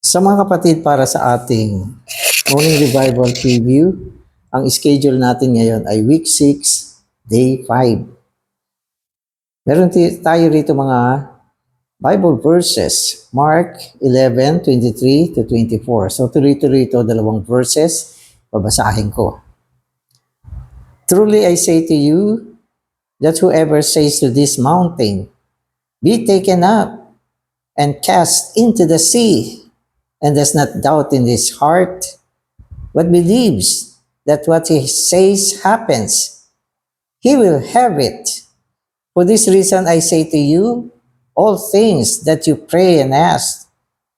Sa mga kapatid, para sa ating Morning Revival Preview, ang schedule natin ngayon ay Week 6, Day 5. Meron tayo rito mga Bible verses, Mark 11:23 to 24. So tuloy-tuloy ito, dalawang verses, babasahin ko. Truly I say to you, that whoever says to this mountain, be taken up and cast into the sea, and does not doubt in his heart, but believes that what he says happens, he will have it. For this reason I say to you, all things that you pray and ask,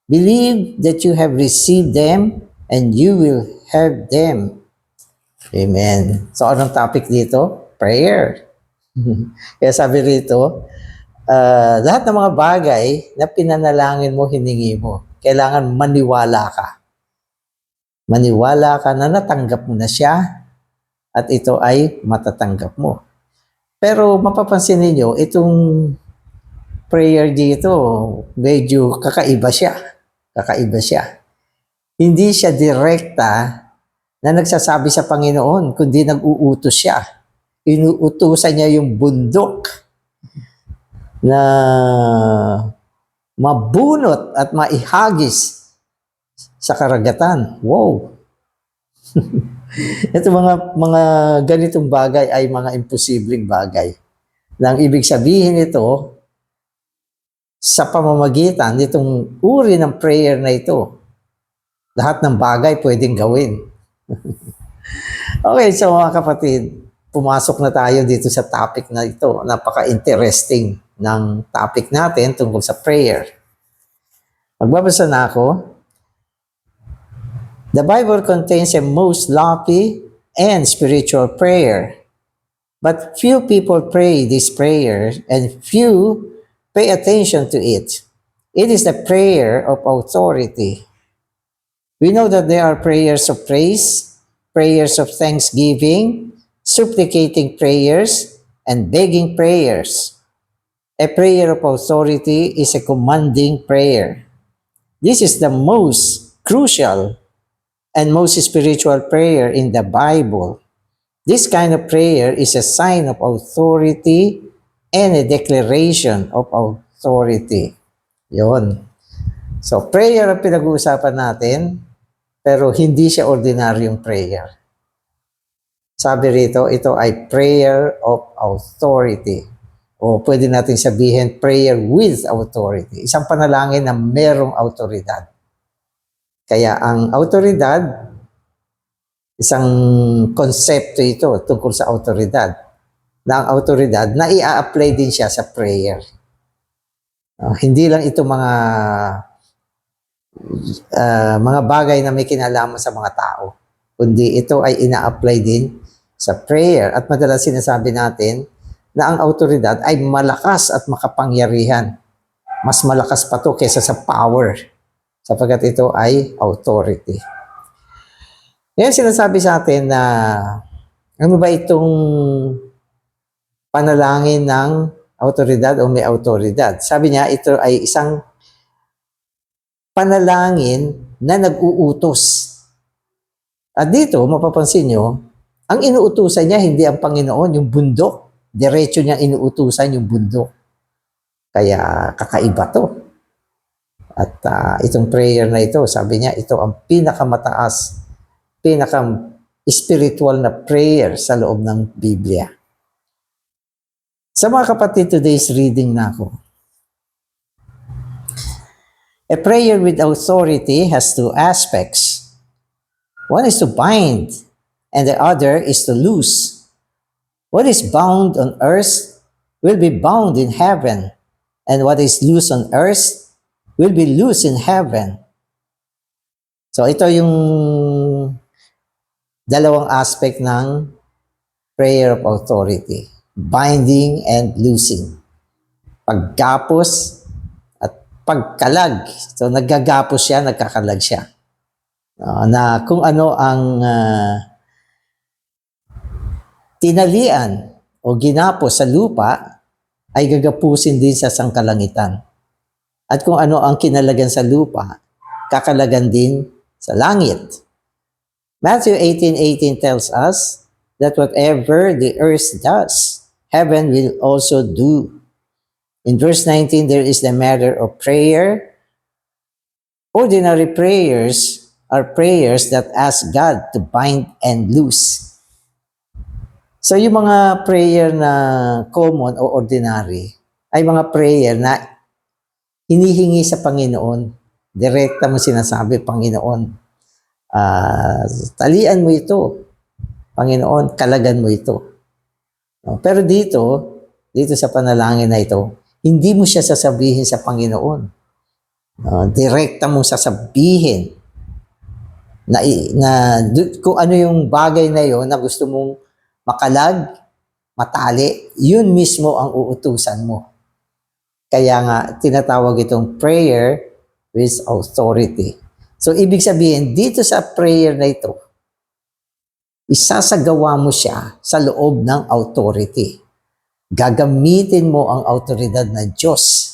believe that you have received them, and you will have them. Amen. So anong topic dito? Prayer. Kaya sabi rito, lahat ng mga bagay na pinanalangin mo, hiningi mo, kailangan maniwala ka. Maniwala ka na natanggap mo na siya at ito ay matatanggap mo. Pero mapapansin niyo itong prayer dito, medyo kakaiba siya. Kakaiba siya. Hindi siya direkta na nagsasabi sa Panginoon, kundi nag-uutos siya. Inuutusan niya yung bundok na mabunot at maihagis sa karagatan. Wow! Ito mga ganitong bagay ay mga imposibleng bagay. Na ang ibig sabihin nito, sa pamamagitan nitong uri ng prayer na ito, lahat ng bagay pwedeng gawin. Okay, so mga kapatid, pumasok na tayo dito sa topic na ito. Napaka-interesting ng topic natin tungkol sa prayer. Magbabasa na ako. The Bible contains a most lofty and spiritual prayer. But few people pray this prayer and few pay attention to it. It is the prayer of authority. We know that there are prayers of praise, prayers of thanksgiving, supplicating prayers, and begging prayers. A prayer of authority is a commanding prayer. This is the most crucial and most spiritual prayer in the Bible. This kind of prayer is a sign of authority and a declaration of authority. Yon. So, prayer ang pinag-uusapan natin, pero hindi siya ordinaryong prayer. Sabi rito, ito ay prayer of authority. O pwede natin sabihin, prayer with authority. Isang panalangin na merong autoridad. Kaya ang autoridad, isang konsepto ito tungkol sa autoridad. Na ang autoridad, na i-apply din siya sa prayer. Hindi lang ito mga bagay na may kinalaman sa mga tao, kundi ito ay ina-apply din sa prayer. At madalas sinasabi natin na ang autoridad ay malakas at makapangyarihan. Mas malakas pa to kesa sa power, sapagkat ito ay authority. Ngayon sinasabi sa atin na ano ba itong panalangin ng autoridad o may autoridad? Sabi niya, ito ay isang panalangin na nag-uutos. At dito, mapapansin nyo, ang inuutusan niya hindi ang Panginoon, yung bundok. Diretso niya inuutusan yung bundok. Kaya kakaiba to. At itong prayer na ito, sabi niya, ito ang pinakamataas, pinaka-spiritual na prayer sa loob ng Biblia. Sa mga kapatid, today's reading na ako. A prayer with authority has two aspects. One is to bind, and the other is to loose. What is bound on earth will be bound in heaven, and what is loose on earth will be loose in heaven. So ito yung dalawang aspect ng prayer of authority. Binding and loosing. Paggapos at pagkalag. So naggagapos siya, nagkakalag siya. Na kung ano ang tinalian o ginapos sa lupa ay gagapusin din sa sangkalangitan. At kung ano ang kinalagan sa lupa, kakalagan din sa langit. Matthew 18:18 tells us that whatever the earth does, heaven will also do. In verse 19, there is the matter of prayer. Ordinary prayers are prayers that ask God to bind and loose. So yung mga prayer na common o ordinary ay mga prayer na hinihingi sa Panginoon. Direkta mo sinasabi, Panginoon, talian mo ito. Panginoon, kalagan mo ito. No? Pero dito sa panalangin na ito, hindi mo siya sasabihin sa Panginoon. Direkta mo sasabihin na kung ano yung bagay na yon na gusto mong makalag, matali, yun mismo ang uutusan mo. Kaya nga, tinatawag itong prayer with authority. So, ibig sabihin, dito sa prayer na ito, isasagawa mo siya sa loob ng authority. Gagamitin mo ang autoridad ng Diyos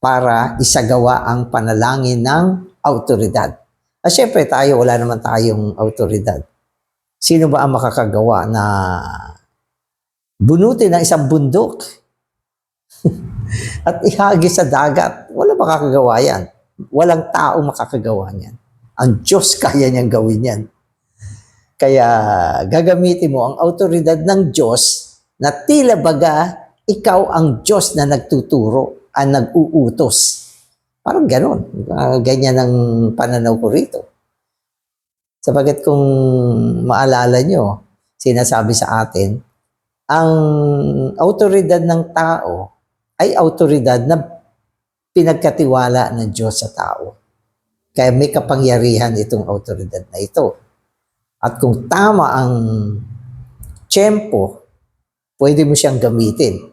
para isagawa ang panalangin ng autoridad. At syempre tayo, wala naman tayong autoridad. Sino ba ang makakagawa na bunutin ng isang bundok at ihagis sa dagat? Wala makakagawa yan. Walang tao makakagawa niyan. Ang Diyos kaya niyang gawin yan. Kaya gagamitin mo ang autoridad ng Diyos na tila baga ikaw ang Diyos na nagtuturo, ang nag-uutos. Parang ganon. Ganyan ang pananaw ko rito. Sapagat kung maalala nyo, sinasabi sa atin, ang autoridad ng tao ay autoridad na pinagkatiwala ng Diyos sa tao. Kaya may kapangyarihan itong autoridad na ito. At kung tama ang tiyempo, pwede mo siyang gamitin.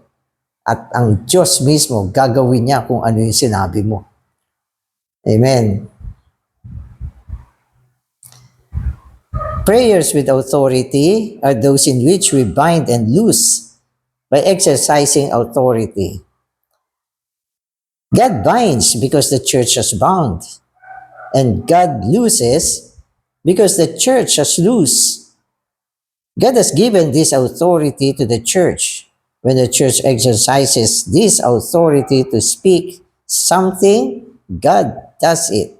At ang Diyos mismo, gagawin niya kung ano yung sinabi mo. Amen. Prayers with authority are those in which we bind and loose by exercising authority. God binds because the church has bound, and God looses because the church has loosed. God has given this authority to the church. When the church exercises this authority to speak something, God does it.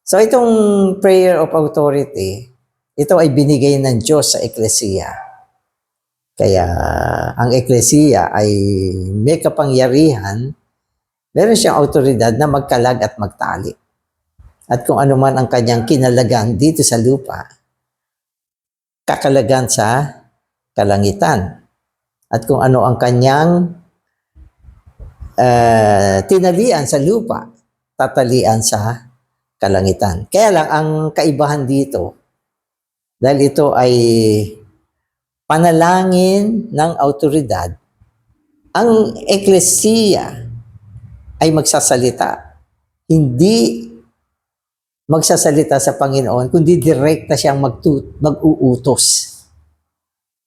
So itong prayer of authority, ito ay binigay ng Diyos sa eklesiya. Kaya ang eklesiya ay may kapangyarihan, meron siyang autoridad na magkalag at magtali. At kung ano man ang kanyang kinalagan dito sa lupa, kakalagan sa kalangitan. At kung ano ang kanyang tinalian sa lupa, tatalian sa kalangitan. Kaya lang, ang kaibahan dito, dahil ito ay panalangin ng autoridad, ang eklesiya ay magsasalita. Hindi magsasalita sa Panginoon, kundi direkta siyang mag-uutos.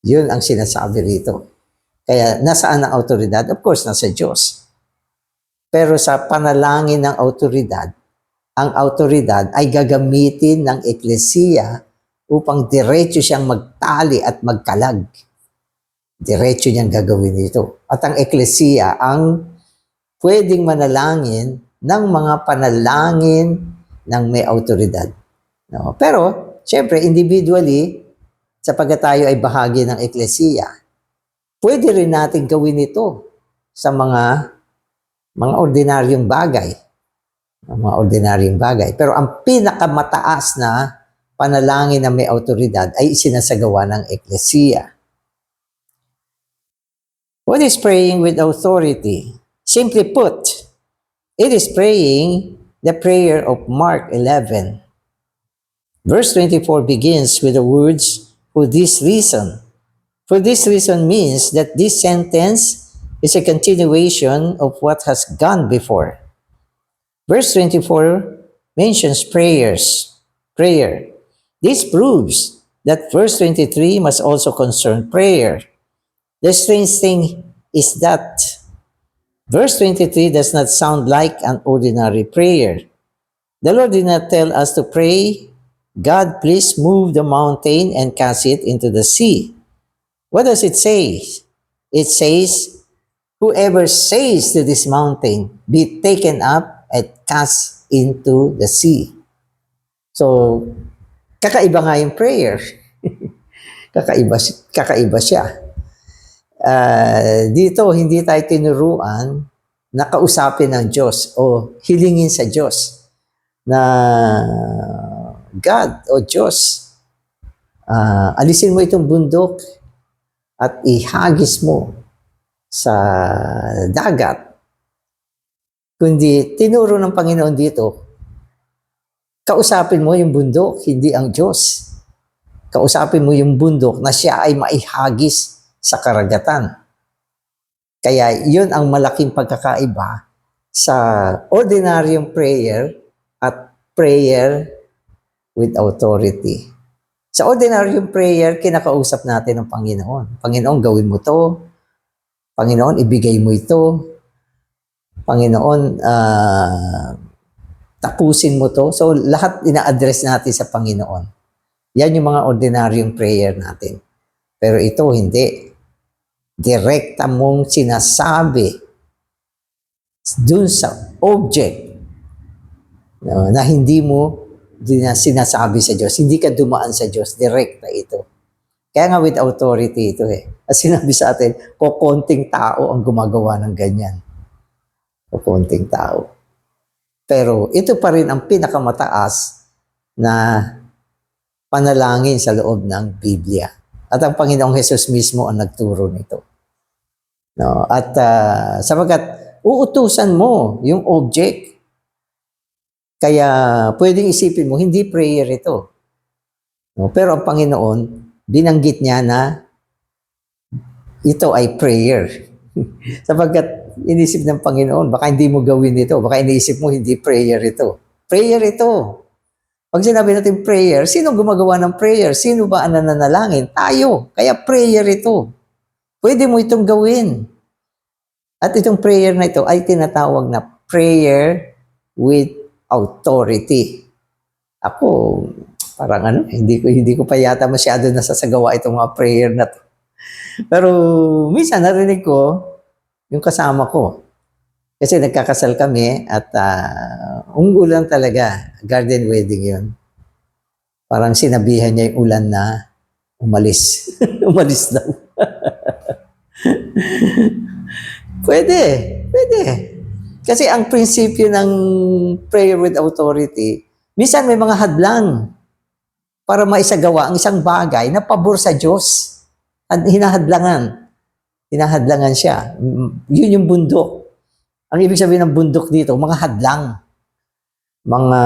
Yun ang sinasabi rito. Kaya nasaan ang autoridad? Of course, nasa Diyos. Pero sa panalangin ng autoridad, ang autoridad ay gagamitin ng eklesiya upang diretso siyang magtali at magkalag. Diretso niyang gagawin ito. At ang eklesiya ang pwedeng manalangin ng mga panalangin ng may autoridad. No? Pero, syempre, individually, sapagkat tayo ay bahagi ng eklesiya, pwede rin natin gawin ito sa mga ordinaryong bagay. Mga ordinaryong bagay. Pero ang pinakamataas na panalangin na may autoridad ay isinasagawa ng eklesiya. What is praying with authority? Simply put, it is praying the prayer of Mark 11. Verse 24 begins with the words, "For this reason." For this reason means that this sentence is a continuation of what has gone before. Verse 24 mentions prayer. This proves that verse 23 must also concern prayer. The strange thing is that verse 23 does not sound like an ordinary prayer. The Lord did not tell us to pray, God, please move the mountain and cast it into the sea. What does it say? It says, whoever says to this mountain, be taken up and cast into the sea. So, kakaiba nga yung prayer. kakaiba siya. Dito, hindi tayo tinuruan na kausapin ng Diyos o hilingin sa Diyos na God o Diyos, alisin mo itong bundok at ihagis mo sa dagat. Kundi tinuro ng Panginoon dito, kausapin mo yung bundok, hindi ang Diyos. Kausapin mo yung bundok na siya ay maihagis sa karagatan. Kaya yun ang malaking pagkakaiba sa ordinaryong prayer at prayer with authority. Sa ordinaryong prayer, kinakausap natin ang Panginoon. Panginoon, gawin mo to. Panginoon, ibigay mo ito. Panginoon, tapusin mo to. So, lahat ina-address natin sa Panginoon. Yan yung mga ordinaryong prayer natin. Pero ito, hindi. Direkta mong sinasabi dun sa object na hindi mo sinasabi sa Diyos. Hindi ka dumaan sa Diyos. Direkta ito. Kaya nga with authority ito eh. As sinabi sa atin, kukunting tao ang gumagawa ng ganyan. Kukunting tao. Pero ito pa rin ang pinakamataas na panalangin sa loob ng Biblia. At ang Panginoong Hesus mismo ang nagturo nito. No? At sapagkat uutusan mo yung object. Kaya pwedeng isipin mo, hindi prayer ito. No? Pero ang Panginoon, binanggit niya na ito ay prayer. Sapagkat inisip ng Panginoon, baka hindi mo gawin ito. Baka iniisip mo, hindi prayer ito. Prayer ito. Pag sinabi natin prayer, sino gumagawa ng prayer? Sino ba ang nananalangin? Tayo. Kaya prayer ito. Pwede mo itong gawin. At itong prayer na ito ay tinatawag na prayer with authority. Ako, parang hindi ko pa yata masyado nasasagawa itong mga prayer na to. Pero minsan narinig ko yung kasama ko. Kasi nagkakasal kami at ulan talaga. Garden wedding yun. Parang sinabihan niya yung ulan na umalis. Umalis daw. Pwede. Kasi ang prinsipyo ng prayer with authority, minsan may mga hadlang para maisagawa ang isang bagay na pabor sa Diyos. At hinahadlangan siya. Yun yung bundok. Ang ibig sabihin ng bundok dito, mga hadlang. Mga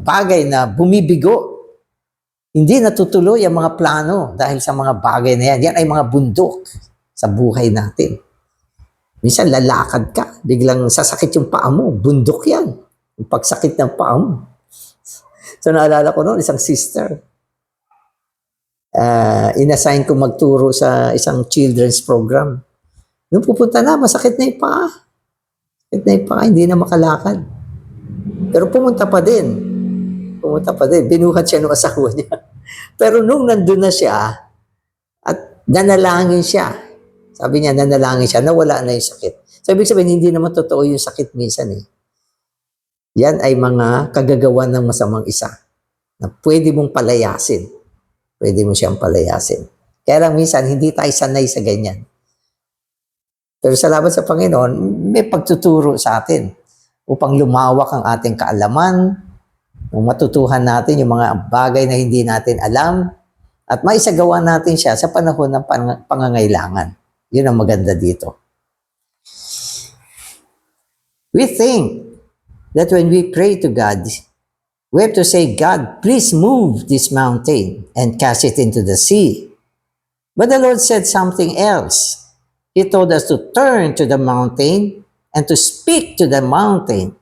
bagay na bumibigo. Hindi natutuloy ang mga plano dahil sa mga bagay na yan. Yan ay mga bundok sa buhay natin. Minsan lalakad ka, biglang sasakit yung paa mo. Bundok yan. Yung pagsakit ng paa mo. So naalala ko noon, isang sister. Inassign ko magturo sa isang children's program. Nung pupunta na, masakit na yung paa. Hindi na makalakad. Pero pumunta pa din. Binuhat siya ng asawa niya. Pero nung nandun na siya, at nanalangin siya. Sabi niya, nanalangin siya, nawala na yung sakit. So, ibig sabihin, hindi naman totoo yung sakit minsan eh. Yan ay mga kagagawan ng masamang isa na pwede mong palayasin. Pwede mo siyang palayasin. Kaya lang minsan, hindi tayo sanay sa ganyan. Pero salamat sa Panginoon, may pagtuturo sa atin upang lumawak ang ating kaalaman, matutuhan natin yung mga bagay na hindi natin alam, at maisagawa natin siya sa panahon ng pangangailangan. Yun ang maganda dito. We think that when we pray to God, we have to say, God, please move this mountain and cast it into the sea. But the Lord said something else. He told us to turn to the mountain and to speak to the mountain.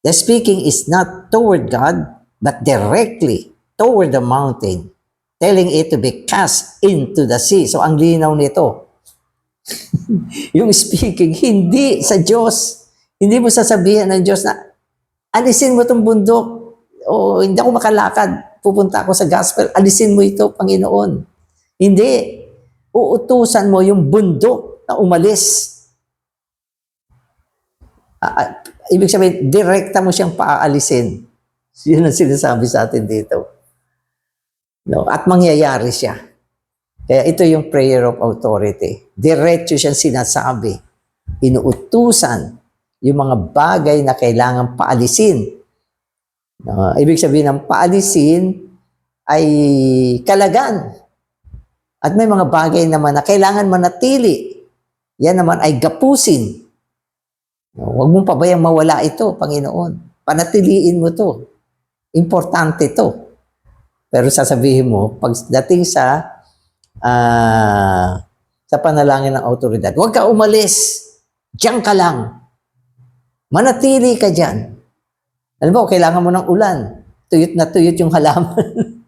The speaking is not toward God, but directly toward the mountain, telling it to be cast into the sea. So ang linaw nito, yung speaking, hindi sa Diyos. Hindi mo sasabihin ng Diyos na, Alisin mo itong bundok. O hindi ako makalakad. Pupunta ako sa gospel. Alisin mo ito, Panginoon. Hindi. Uutusan mo yung bundok na umalis. Ibig sabihin, direkta mo siyang paaalisin. Yun ang sinasabi sa atin dito. No? At mangyayari siya. Kaya ito yung prayer of authority. Diretso siyang sinasabi. Inuutusan yung mga bagay na kailangan paalisin. Ibig sabihin ng paalisin ay kalagan. At may mga bagay naman na kailangan manatili. Yan naman ay gapusin. Huwag mong pabayang mawala ito, Panginoon. Panatiliin mo to. Importante to. Pero sasabihin mo, pagdating sa panalangin ng autoridad, huwag ka umalis. Diyan ka lang. Manatili ka dyan. Alam mo, kailangan mo ng ulan. Tuyot na tuyot yung halaman.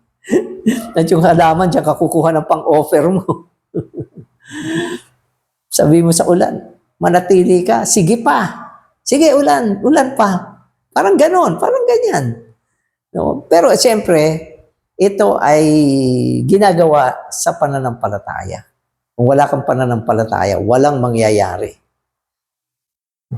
At yung halaman, diyan ka kukuha ng pang-offer mo. Sabi mo sa ulan, manatili ka. Sige pa. Sige, ulan. Ulan pa. Parang ganon. Parang ganyan. No? Pero siyempre, ito ay ginagawa sa pananampalataya. Kung wala kang pananampalataya, walang mangyayari.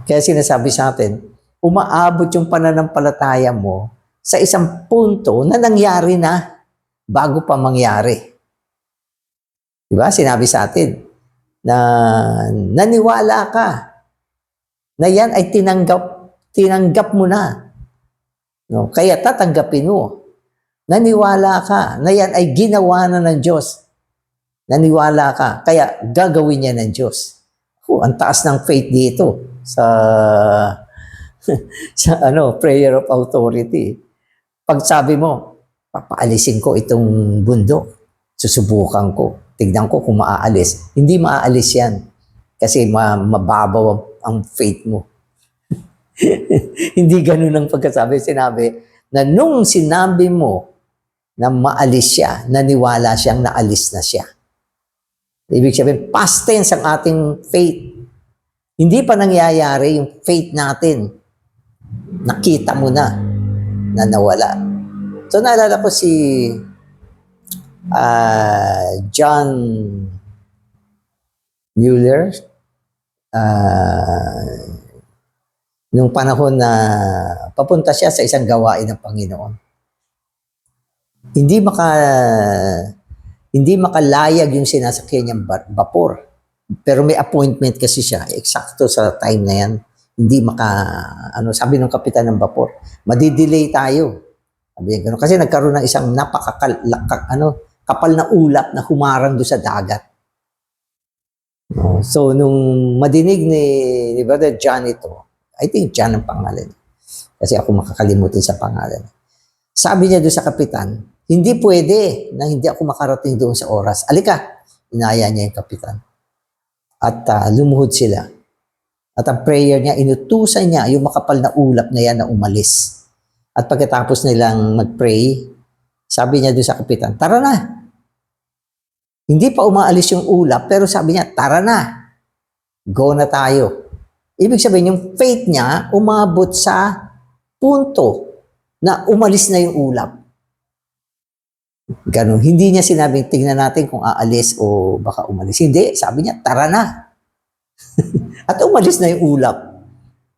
Kaya sinasabi sa atin, umaabot yung pananampalataya mo sa isang punto na nangyari na bago pa mangyari. Diba? Sinabi sa atin na naniwala ka na yan ay tinanggap mo na. No? Kaya tatanggapin mo. Naniwala ka na yan ay ginawa na ng Diyos. Naniwala ka, kaya gagawin niya ng Diyos. Ang taas ng faith dito sa prayer of authority. Pag sabi mo, papaalisin ko itong bundok, susubukan ko, tignan ko kung maaalis. Hindi maaalis yan kasi mababaw ang faith mo. Hindi ganun ang pagkasabi. Sinabi na nung sinabi mo na maalis siya, naniwala siyang naalis na siya. Ibig sabihin, past tense ang ating faith. Hindi pa nangyayari yung faith natin. Nakita mo na nawala. So naalala ko si John Mueller. Nung panahon na papunta siya sa isang gawain ng Panginoon. Hindi makalayag yung sinasakyan niyang vapor. Pero may appointment kasi siya, eksakto sa time na yan. Hindi sabi ng kapitan ng vapor, madidelay tayo. Sabi niya gano'n. Kasi nagkaroon ng isang kapal na ulap na humarang doon sa dagat. So, nung madinig ni Brother John ito, I think John ang pangalan. Kasi ako makakalimutin sa pangalan. Sabi niya doon sa kapitan, hindi pwede na hindi ako makarating doon sa oras. Alika, inaya niya yung kapitan. At lumuhod sila. At ang prayer niya, inutusan niya yung makapal na ulap na yan na umalis. At pagkatapos nilang mag-pray, sabi niya doon sa kapitan, tara na. Hindi pa umaalis yung ulap, pero sabi niya, tara na. Go na tayo. Ibig sabihin, yung faith niya umabot sa punto na umalis na yung ulap. Ganun. Hindi niya sinabing, tingnan natin kung aalis o baka umalis. Hindi. Sabi niya, tara na. At umalis na yung ulap.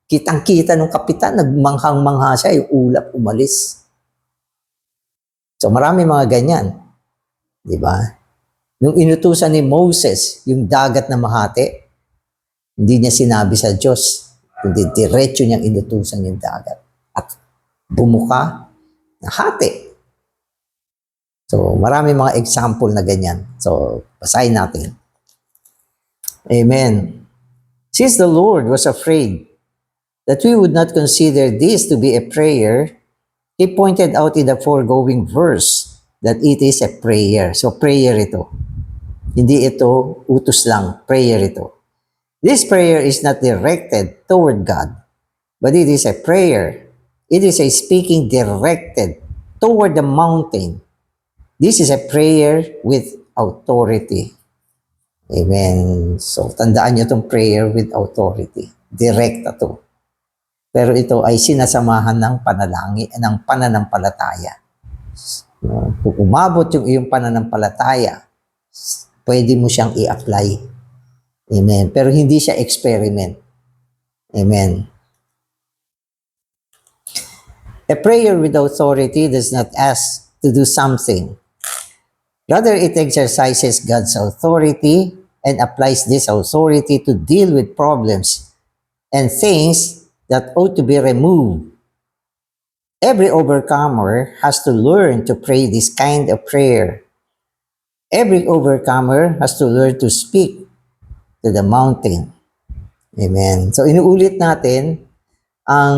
Kitang-kita ng kapitan, nagmanghang-mangha siya, yung ulap umalis. So marami mga ganyan. Diba? Nung inutusan ni Moses, yung dagat na mahati, hindi niya sinabi sa Diyos, kundi diretso niyang inutusan yung dagat. At bumuka, nahati. So, marami mga example na ganyan. So, basahin natin. Amen. Since the Lord was afraid that we would not consider this to be a prayer, He pointed out in the foregoing verse that it is a prayer. So, prayer ito. Hindi ito utos lang. Prayer ito. This prayer is not directed toward God, but it is a prayer. It is a speaking directed toward the mountain. This is a prayer with authority. Amen. So, tandaan nyo itong prayer with authority. Direkta to. Pero ito ay sinasamahan ng ng pananampalataya. Kung umabot yung iyong pananampalataya, pwede mo siyang i-apply. Amen. Pero hindi siya experiment. Amen. A prayer with authority does not ask to do something. Rather, it exercises God's authority and applies this authority to deal with problems and things that ought to be removed. Every overcomer has to learn to pray this kind of prayer. Every overcomer has to learn to speak to the mountain. Amen. So inuulit natin, ang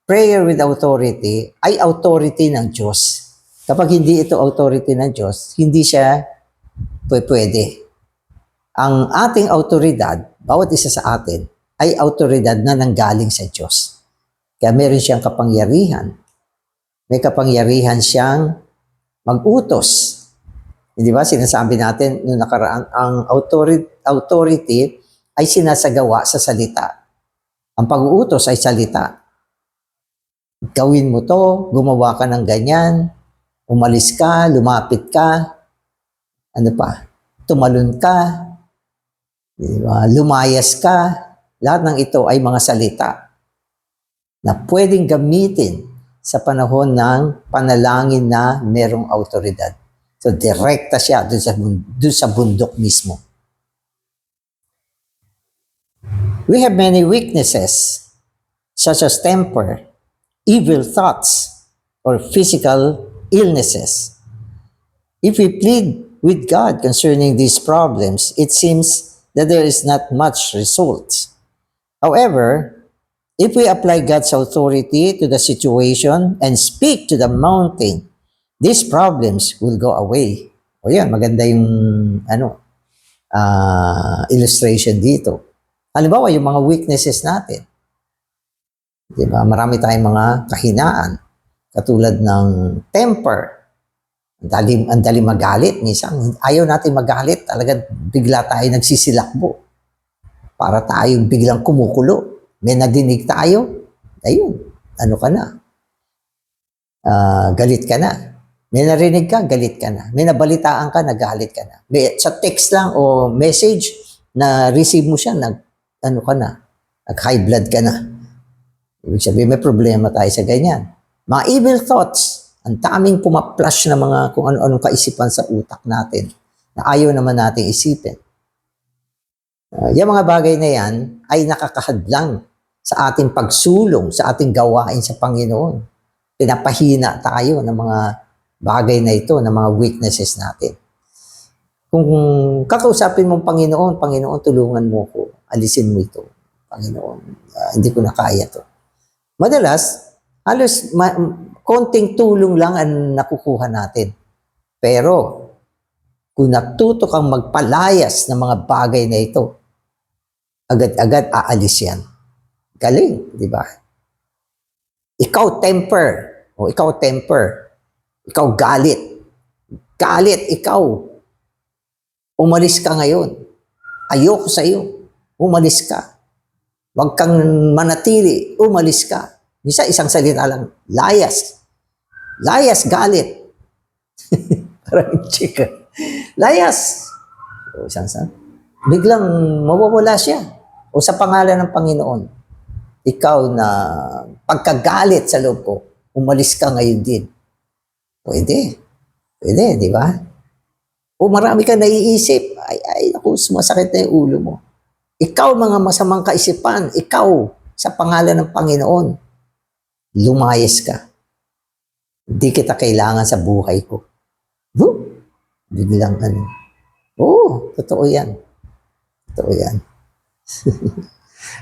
prayer with authority ay authority ng Diyos. Kapag hindi ito authority ng Diyos, hindi siya pwede. Ang ating autoridad, bawat isa sa atin, ay autoridad na nanggaling sa Diyos. Kaya meron siyang kapangyarihan. May kapangyarihan siyang mag-utos. Hindi ba? Sinasabi natin noong nakaraan, ang authority ay sinasagawa sa salita. Ang pag-uutos ay salita. Gawin mo to, gumawa ka ng ganyan, umalis ka, lumapit ka, ano pa, tumalon ka, diba? Lumayas ka, lahat ng ito ay mga salita na pwedeng gamitin sa panahon ng panalangin na merong autoridad. So, direkta siya doon sa bundok mismo. We have many weaknesses, such as temper, evil thoughts, or physical illnesses. If we plead with God concerning these problems, it seems that there is not much result. However, if we apply God's authority to the situation and speak to the mountain, these problems will go away. O yan, maganda yung illustration dito. Halimbawa, yung mga weaknesses natin. Diba? Marami tayong mga kahinaan. Katulad ng temper. Ang dali magalit. Minsan, ayaw natin magalit. Talagang bigla tayo nagsisilakbo. Para tayong biglang kumukulo. May nadinig tayo. Ayun, ano ka na? Galit ka na. May narinig ka, galit ka na. May nabalitaan ka, nagalit ka na. Sa text lang o message na receive mo siya, nag-high blood ka na. Ibig sabihin, may problema tayo sa ganyan. Mga evil thoughts, ang daming pumaplush na mga kung ano-anong kaisipan sa utak natin na ayaw naman natin isipin. Yung mga bagay na yan ay nakakahadlang sa ating pagsulong, sa ating gawain sa Panginoon. Pinapahina tayo ng mga bagay na ito, ng mga weaknesses natin. Kung kakausapin mong Panginoon, Panginoon, tulungan mo ko, alisin mo ito. Panginoon, hindi ko na kaya to. Madalas, halos konting tulong lang ang nakukuha natin. Pero, kung natuto kang magpalayas ng mga bagay na ito, agad-agad aalis yan. Galing, di ba? Ikaw temper. Ikaw galit. Galit, ikaw. Umalis ka ngayon. Ayoko sa iyo. Umalis ka. Huwag kang manatili. Umalis ka. Minsan isang salita lang. Layas. Layas, galit. Parang chika. Layas. O, biglang mawawala siya. O sa pangalan ng Panginoon, ikaw na pagkagalit sa loob ko, umalis ka ngayon din. Pwede, di ba? O marami kang naiisip, naku, sumasakit na yung ulo mo. Ikaw, mga masamang kaisipan, ikaw, sa pangalan ng Panginoon, lumayas ka. Hindi kita kailangan sa buhay ko. Biglang totoo yan. Totoo yan.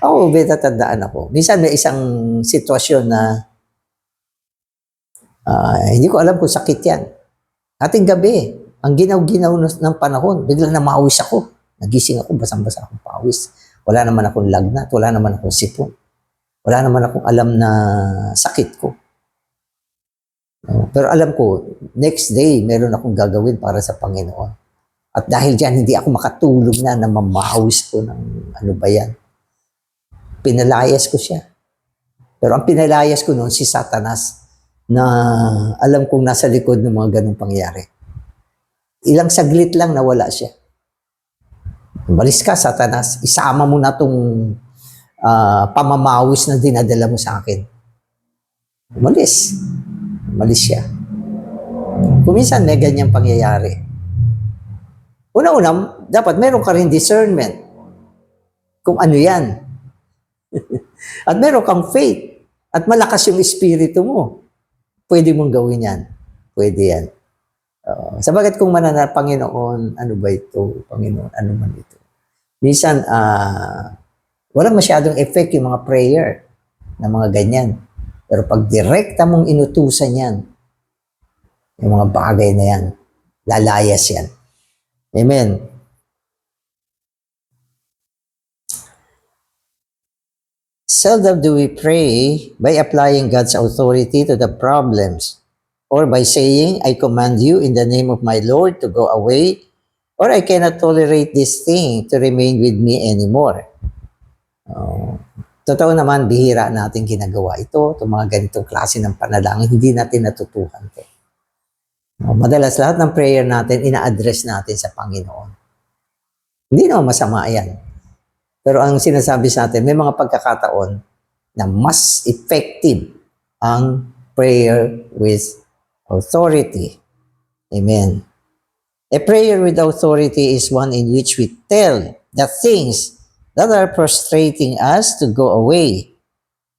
Ako, tatandaan ako. Minsan may isang sitwasyon na hindi ko alam kung sakit yan. Ating gabi, ang ginaw-ginaw ng panahon, biglang namawis ako. Nagising ako, basang-basa akong pawis. Wala naman akong lagnat, wala naman akong sipon. Wala naman akong alam na sakit ko. Pero alam ko, next day, meron akong gagawin para sa Panginoon. At dahil dyan, hindi ako makatulog na mamawis ko ng ano ba yan. Pinalayas ko siya. Pero ang pinalayas ko noon si Satanas na alam kong nasa likod ng mga ganung pangyayari. Ilang saglit lang nawala siya. Umalis ka, Satanas. Isama mo na itong pamamawis na dinadala mo sa akin. Umalis. Umalis siya. Kuminsan may ganyang pangyayari. Una-una, dapat meron ka rin discernment kung ano yan. At meron kang faith. At malakas yung espiritu mo. Pwede mong gawin yan. Pwede yan. Sabagat kung manana, Panginoon, ano ba ito? Panginoon, ano man ito? Minsan, walang masyadong effect yung mga prayer na mga ganyan. Pero pag direkta mong inutusan yan, yung mga bagay na yan, lalayas yan. Amen. Seldom do we pray by applying God's authority to the problems or by saying, I command you in the name of my Lord to go away, or I cannot tolerate this thing to remain with me anymore. Totoo naman, bihira natin ginagawa ito, itong mga ganitong klase ng panalangin, hindi natin natutuhan ito. Madalas lahat ng prayer natin, ina-address natin sa Panginoon. Hindi naman masama yan. Pero ang sinasabi sa atin, may mga pagkakataon na mas effective ang prayer with authority. Amen. A prayer with authority is one in which we tell the things that are frustrating us to go away.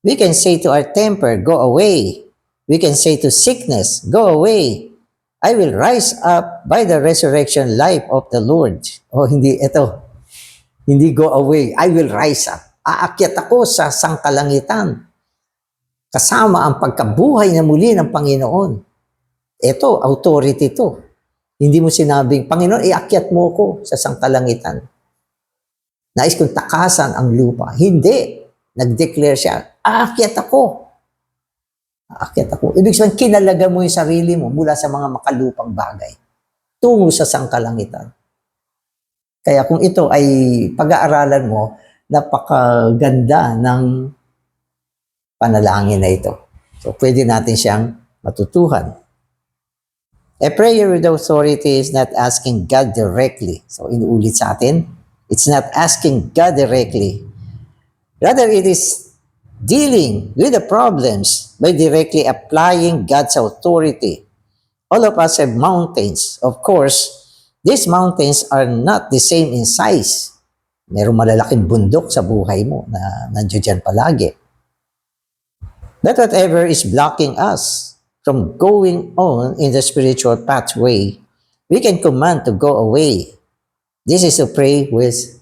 We can say to our temper, go away. We can say to sickness, go away. I will rise up by the resurrection life of the Lord. Oh, hindi, ito. Hindi go away. I will rise up. Aakyat ako sa sangkalangitan. Kasama ang pagkabuhay na muli ng Panginoon. Ito, authority to. Hindi mo sinabing, Panginoon, iakyat mo ko sa sangkalangitan. Nais kong takasan ang lupa. Hindi. Nag-declare siya, aakyat ako. Aakyat ako. Ibig sabihin, kinalaga mo yung sarili mo mula sa mga makalupang bagay. Tungo sa sangkalangitan. Kaya kung ito ay pag-aaralan mo, napakaganda ng panalangin na ito. So, pwede natin siyang matutuhan. A prayer with authority is not asking God directly. So, inuulit sa atin, it's not asking God directly. Rather, it is dealing with the problems by directly applying God's authority. All of us have mountains. Of course, these mountains are not the same in size. Merong malalaking bundok sa buhay mo na nandiyo dyan palagi. But whatever is blocking us from going on in the spiritual pathway, we can command to go away. This is to pray with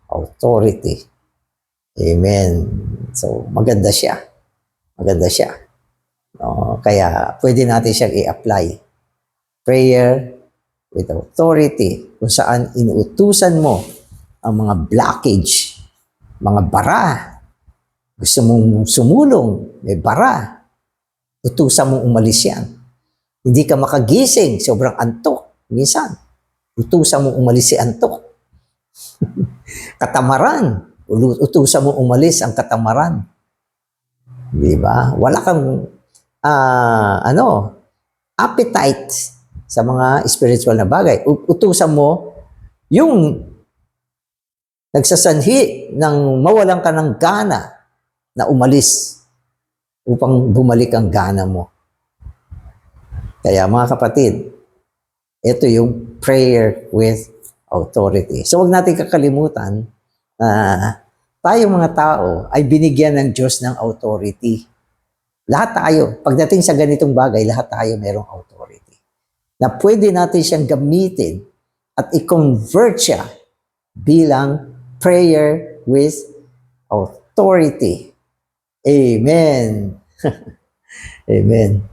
authority. Amen. So, maganda siya. Maganda siya. Kaya, pwede natin siyang i-apply. Prayer with authority, kung saan inuutusan mo ang mga blockage, mga bara. Gusto mong sumulong, may bara. Utusan mong umalis yan. Hindi ka makagising, sobrang antok. Minsan, utusan mong umalis si antok. Katamaran, utusan mong umalis ang katamaran. Di ba? Wala kang, appetite sa mga spiritual na bagay. Utusan mo yung nagsasanhi ng mawalan ka ng gana na umalis upang bumalik ang gana mo. Kaya mga kapatid, ito yung prayer with authority. So huwag natin kakalimutan na tayong mga tao ay binigyan ng Diyos ng authority. Lahat tayo, pagdating sa ganitong bagay, lahat tayo merong authority. Na pwede natin siyang gamitin at i-convert siya bilang prayer with authority. Amen. Amen.